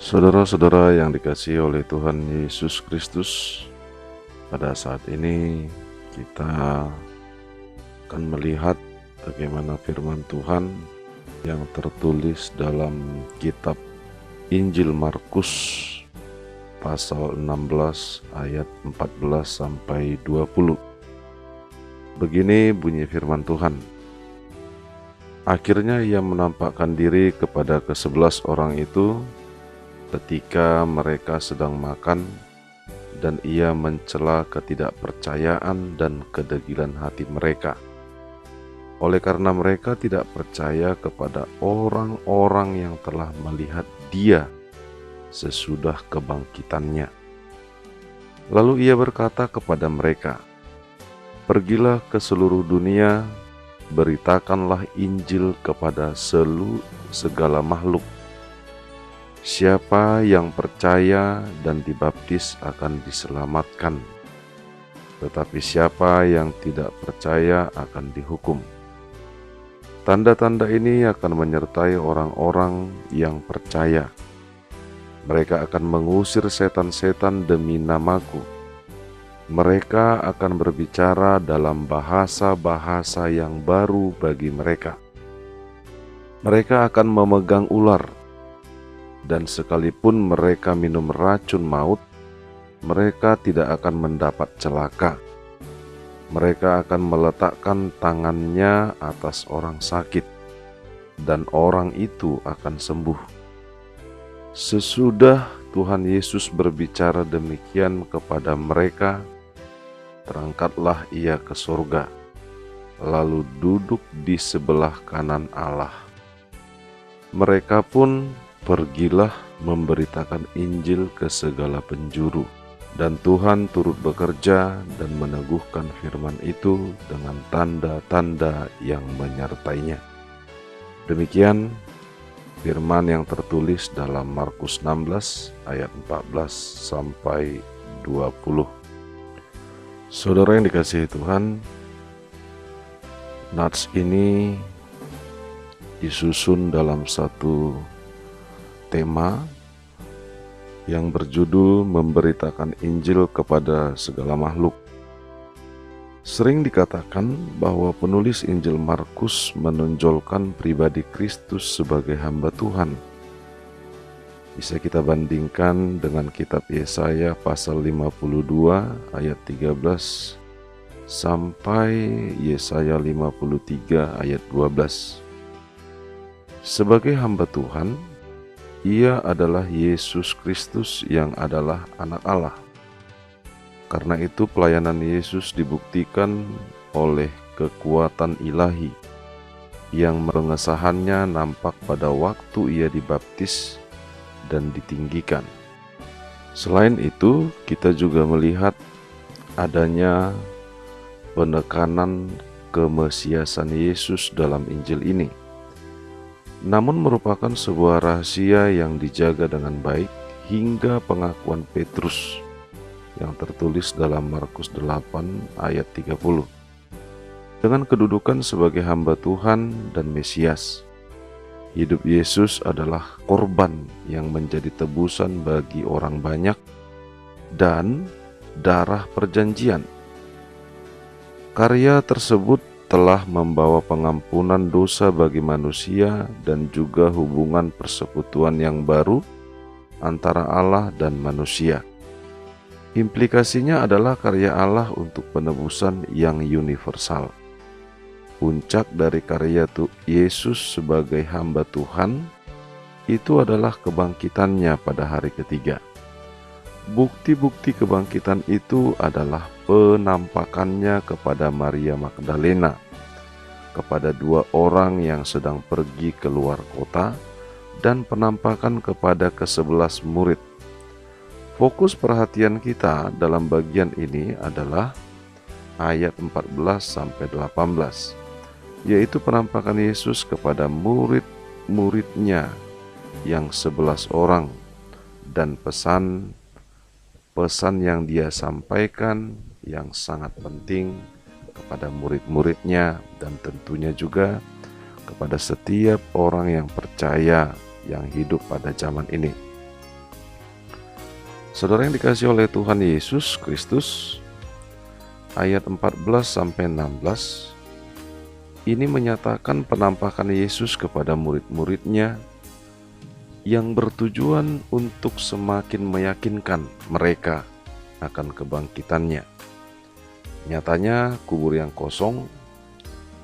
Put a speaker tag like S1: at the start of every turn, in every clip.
S1: Saudara-saudara yang dikasihi oleh Tuhan Yesus Kristus, pada saat ini kita akan melihat bagaimana firman Tuhan yang tertulis dalam kitab Injil Markus pasal 16 ayat 14 sampai 20. Begini bunyi firman Tuhan. Akhirnya ia menampakkan diri kepada ke-11 orang itu ketika mereka sedang makan, dan ia mencela ketidakpercayaan dan kedegilan hati mereka. Oleh karena mereka tidak percaya kepada orang-orang yang telah melihat dia sesudah kebangkitannya. Lalu ia berkata kepada mereka, "Pergilah ke seluruh dunia, beritakanlah Injil kepada segala makhluk. Siapa yang percaya dan dibaptis akan diselamatkan, tetapi siapa yang tidak percaya akan dihukum. Tanda-tanda ini akan menyertai orang-orang yang percaya. Mereka akan mengusir setan-setan demi namaku. Mereka akan berbicara dalam bahasa-bahasa yang baru bagi mereka. Mereka akan memegang ular, dan sekalipun mereka minum racun maut, mereka tidak akan mendapat celaka. Mereka akan meletakkan tangannya atas orang sakit, dan orang itu akan sembuh." Sesudah Tuhan Yesus berbicara demikian kepada mereka, terangkatlah ia ke surga, lalu duduk di sebelah kanan Allah. Mereka pun pergilah memberitakan Injil ke segala penjuru, dan Tuhan turut bekerja dan meneguhkan firman itu dengan tanda-tanda yang menyertainya. Demikian firman yang tertulis dalam Markus 16 ayat 14 sampai 20. Saudara yang dikasihi Tuhan, nats ini disusun dalam satu tema yang berjudul memberitakan Injil kepada segala makhluk. Sering dikatakan bahwa penulis Injil Markus menonjolkan pribadi Kristus sebagai hamba Tuhan. Bisa kita bandingkan dengan kitab Yesaya pasal 52 ayat 13 sampai Yesaya 53 ayat 12. Sebagai hamba Tuhan, ia adalah Yesus Kristus yang adalah anak Allah. Karena itu pelayanan Yesus dibuktikan oleh kekuatan ilahi yang pengesahannya nampak pada waktu ia dibaptis dan ditinggikan. Selain itu, kita juga melihat adanya penekanan kemesiasan Yesus dalam Injil ini. Namun merupakan sebuah rahasia yang dijaga dengan baik hingga pengakuan Petrus yang tertulis dalam Markus 8 ayat 30. Dengan kedudukan sebagai hamba Tuhan dan Mesias, hidup Yesus adalah korban yang menjadi tebusan bagi orang banyak dan darah perjanjian. Karya tersebut telah membawa pengampunan dosa bagi manusia dan juga hubungan persekutuan yang baru antara Allah dan manusia. Implikasinya adalah karya Allah untuk penebusan yang universal. Puncak dari karya Yesus sebagai hamba Tuhan itu adalah kebangkitannya pada hari ketiga. Bukti-bukti kebangkitan itu adalah penampakannya kepada Maria Magdalena, kepada 2 orang yang sedang pergi keluar kota, dan penampakan kepada ke-11 murid. Fokus perhatian kita dalam bagian ini adalah ayat 14 sampai 18, yaitu penampakan Yesus kepada murid-muridnya yang 11 orang, dan pesan yang dia sampaikan yang sangat penting kepada murid-muridnya dan tentunya juga kepada setiap orang yang percaya yang hidup pada zaman ini. Saudara yang dikasihi oleh Tuhan Yesus Kristus, ayat 14-16 ini menyatakan penampakan Yesus kepada murid-muridnya yang bertujuan untuk semakin meyakinkan mereka akan kebangkitannya. Nyatanya kubur yang kosong,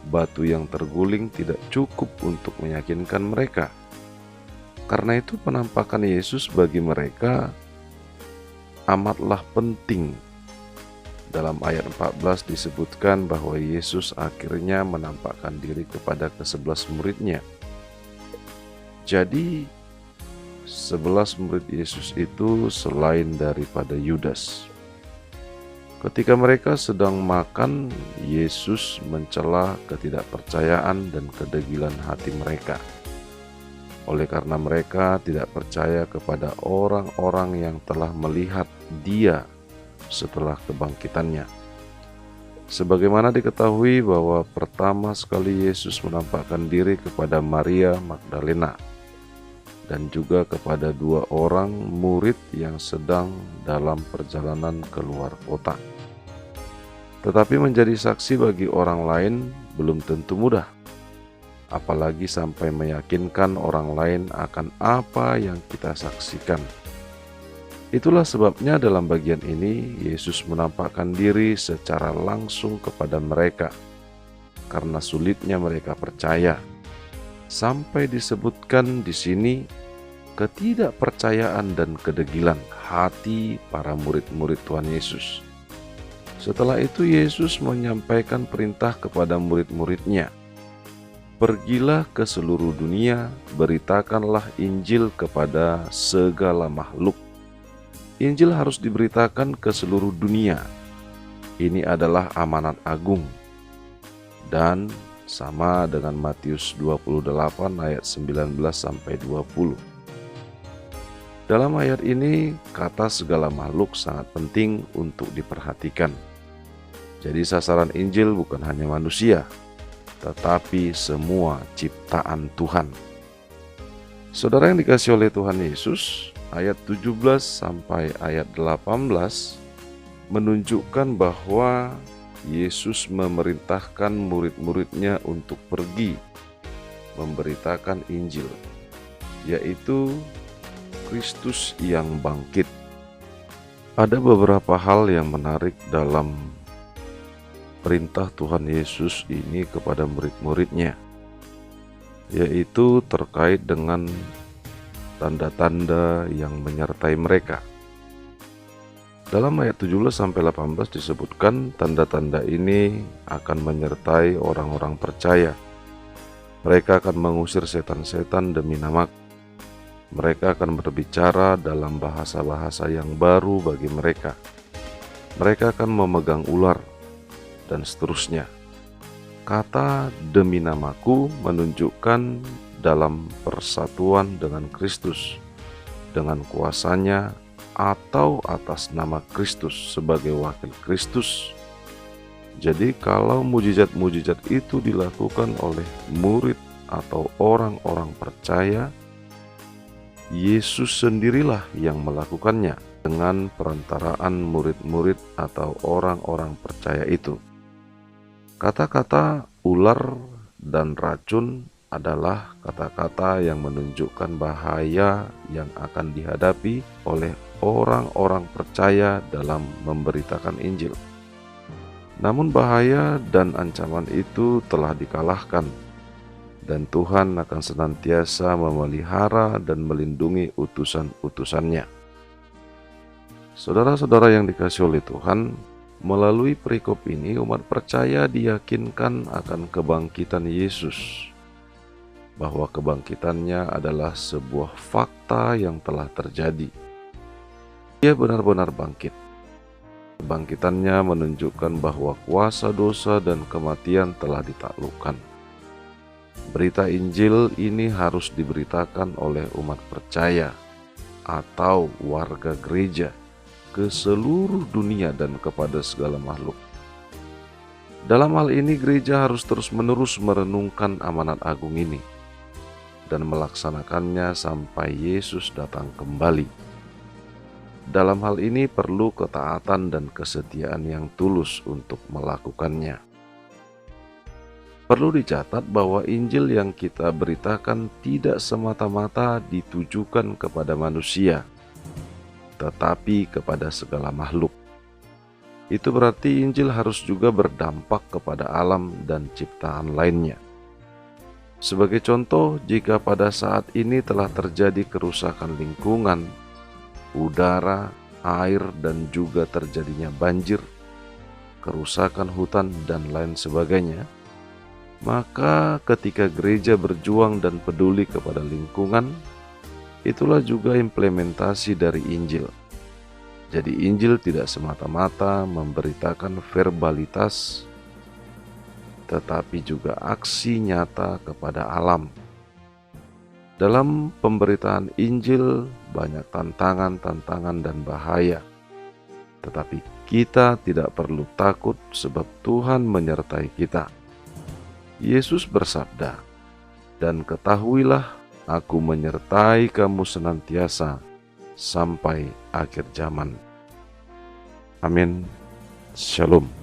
S1: batu yang terguling tidak cukup untuk meyakinkan mereka. Karena itu penampakan Yesus bagi mereka amatlah penting. Dalam ayat 14 disebutkan bahwa Yesus akhirnya menampakkan diri kepada ke-11 muridnya. Jadi 11 murid Yesus itu selain daripada Yudas. Ketika mereka sedang makan, Yesus mencela ketidakpercayaan dan kedegilan hati mereka. Oleh karena mereka tidak percaya kepada orang-orang yang telah melihat Dia setelah kebangkitannya. Sebagaimana diketahui bahwa pertama sekali Yesus menampakkan diri kepada Maria Magdalena dan juga kepada 2 orang murid yang sedang dalam perjalanan keluar kota. Tetapi menjadi saksi bagi orang lain belum tentu mudah, apalagi sampai meyakinkan orang lain akan apa yang kita saksikan. Itulah sebabnya dalam bagian ini Yesus menampakkan diri secara langsung kepada mereka karena sulitnya mereka percaya. Sampai disebutkan di sini ketidakpercayaan dan kedegilan hati para murid-murid Tuhan Yesus. Setelah itu Yesus menyampaikan perintah kepada murid-muridnya. Pergilah ke seluruh dunia, beritakanlah Injil kepada segala makhluk. Injil harus diberitakan ke seluruh dunia. Ini adalah amanat agung. Dan sama dengan Matius 28 ayat 19-20. Dalam ayat ini, kata segala makhluk sangat penting untuk diperhatikan. Jadi sasaran Injil bukan hanya manusia, tetapi semua ciptaan Tuhan. Saudara yang dikasihi oleh Tuhan Yesus, ayat 17 sampai ayat 18 menunjukkan bahwa Yesus memerintahkan murid-muridnya untuk pergi memberitakan Injil, yaitu Kristus yang bangkit. Ada beberapa hal yang menarik dalam perintah Tuhan Yesus ini kepada murid-muridnya, yaitu terkait dengan tanda-tanda yang menyertai mereka. Dalam ayat 17-18 disebutkan tanda-tanda ini akan menyertai orang-orang percaya. Mereka akan mengusir setan-setan demi nama-Ku. Mereka akan berbicara dalam bahasa-bahasa yang baru bagi mereka. Mereka akan memegang ular, dan seterusnya. Kata demi nama-Ku menunjukkan dalam persatuan dengan Kristus, dengan kuasanya atau atas nama Kristus sebagai wakil Kristus. Jadi kalau mujizat-mujizat itu dilakukan oleh murid atau orang-orang percaya, Yesus sendirilah yang melakukannya dengan perantaraan murid-murid atau orang-orang percaya itu. Kata-kata ular dan racun adalah kata-kata yang menunjukkan bahaya yang akan dihadapi oleh orang-orang percaya dalam memberitakan Injil. Namun bahaya dan ancaman itu telah dikalahkan, dan Tuhan akan senantiasa memelihara dan melindungi utusan-utusannya. Saudara-saudara yang dikasihi oleh Tuhan, melalui perikop ini umat percaya diyakinkan akan kebangkitan Yesus, bahwa kebangkitannya adalah sebuah fakta yang telah terjadi. Dia benar-benar bangkit. Kebangkitannya menunjukkan bahwa kuasa dosa dan kematian telah ditaklukkan. Berita Injil ini harus diberitakan oleh umat percaya atau warga gereja ke seluruh dunia dan kepada segala makhluk. Dalam hal ini gereja harus terus-menerus merenungkan amanat agung ini dan melaksanakannya sampai Yesus datang kembali. dalam hal ini perlu ketaatan dan kesetiaan yang tulus untuk melakukannya. Perlu dicatat bahwa Injil yang kita beritakan tidak semata-mata ditujukan kepada manusia, tetapi kepada segala makhluk. Itu berarti Injil harus juga berdampak kepada alam dan ciptaan lainnya. Sebagai contoh, jika pada saat ini telah terjadi kerusakan lingkungan, udara, air, dan juga terjadinya banjir, kerusakan hutan, dan lain sebagainya, maka ketika gereja berjuang dan peduli kepada lingkungan, itulah juga implementasi dari Injil. Jadi Injil tidak semata-mata memberitakan verbalitas, tetapi juga aksi nyata kepada alam. Dalam pemberitaan Injil banyak tantangan-tantangan dan bahaya, tetapi kita tidak perlu takut sebab Tuhan menyertai kita. Yesus bersabda, "Dan ketahuilah, Aku menyertai kamu senantiasa sampai akhir zaman." Amin. Shalom.